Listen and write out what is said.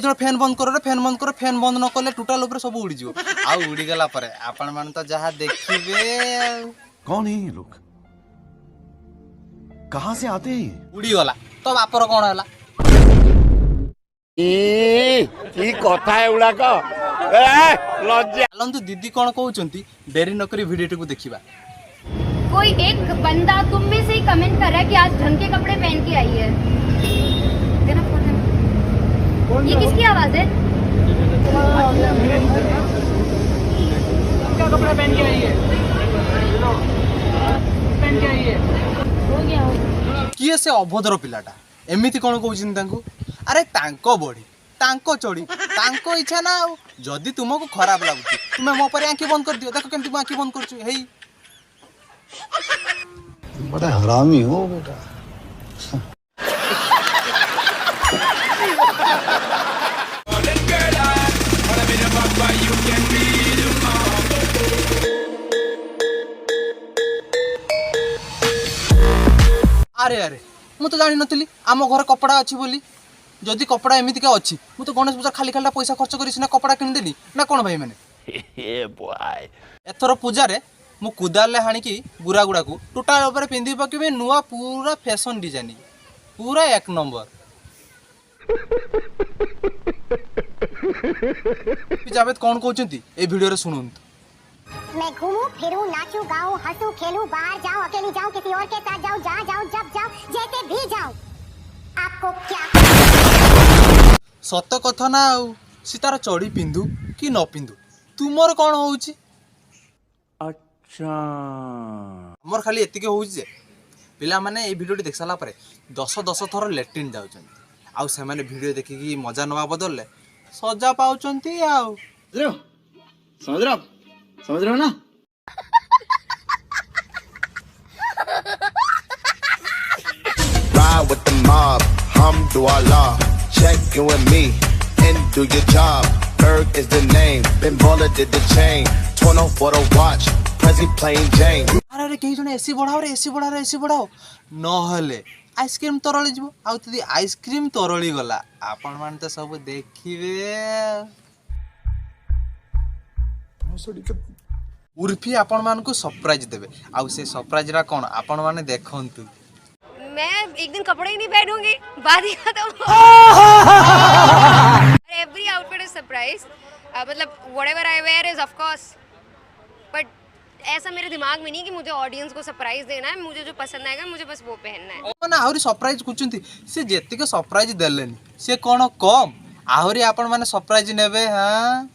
जो फैन बंद करो फैन बंद करो फैन बंद न कले टोटल ऊपर सब उड़ी जीव आ उड़ी गला पर आपण मान तो जहाँ देखिबे। कौन है ये लोग, कहाँ से आते हैं? उड़ी गला तो बापर कौन है की कथा है उड़ाक लज्जा। चलतु दीदी कौन कहते डेरी नकरी वीडियो को देखा। कोई एक बंदा तुम में से ही कमेंट कर रहा है कि आज ढंग के कपड़े पहन के आई है। देना फोन देना। ये किसकी आवाज है? क्या कपड़े पहन के आई है? पहन के आई है। हो गया किए से अभद्र पिलाटा एमिति कौन कहते अरे तांको बड़ी तांको चोड़ी तांको इच्छा ना जदि तुमको खराब लगुच तुम्हें मो पर आंखी बंद कर दियो। देखो केमती आंखी बंद कर हेई बड़ा हरामी हो बेटा। अरे अरे मु तो जानी नथली आम घर कपड़ा अच्छी बोली। जदि कपड़ा एमती क्या अच्छी मु तो गणेश पूजा खाली खाली पैसा खर्च करी सिना कपड़ा किनिदेली ना कौन भाई मैंने एथर पूजा रे मु कुदाले हाणिकी गुरा गुड़ा को टोटाल ऊपर पिंधि पकेबे नुआ पूरा फैशन डिजाइन पूरा एक नंबर। जावेद कौन कहते ए वीडियो रे सुनंतु। मैं घूमूं फिरूं नाचूं गाऊं हंसूं खेलूं बाहर जाऊं अकेली जाऊं किसी और के साथ जाऊं जहाँ जाऊं जब जाऊं जैसे भी जाऊं आपको क्या सत कथा ना सी तार चढ़ी पिंधु कि न पिंधु तुमर कौन होउची। अच्छा मोर खाली एतिके होउची जे पिला माने ए वीडियो देख साला परे 10 थर लैट्रिन जाउछन आउ से माने वीडियो देखिकी मजा नवा बदलले सजा पाउचंती आउ समझ रहे हो ना। Ride with the mob, Hamdulillah. Check in with me and do your job. Berg is the name, Ben Baller did the chain. 20 for the watch, Prezi plain Jane. अरे अरे कहीं जने एसी बढ़ाओ रे एसी बढ़ाओ रे एसी बढ़ाओ न हेले आइसक्रीम तरली जीव आउ तदी आइसक्रीम तरली गला आपण मान तो सब देखिबे। उर्फी आपण मान को सरप्राइज देबे आउ से सरप्राइज रा कोन आपण माने देखंतु। मैं एक दिन कपड़े ही नहीं पहनूंगी बात ही खत्म। एवरी आउटफिट इज सरप्राइज मतलब whatever I wear is of course but ऐसा मेरे दिमाग में नहीं कि मुझे ऑडियंस को सरप्राइज देना है। मुझे जो पसंद आएगा मुझे बस वो पहनना है। माने आहुरी सरप्राइज कुचंती से जेतिके सरप्राइज देलेनी से कोन कम आहुरी आपण माने सरप्राइज नेबे। हां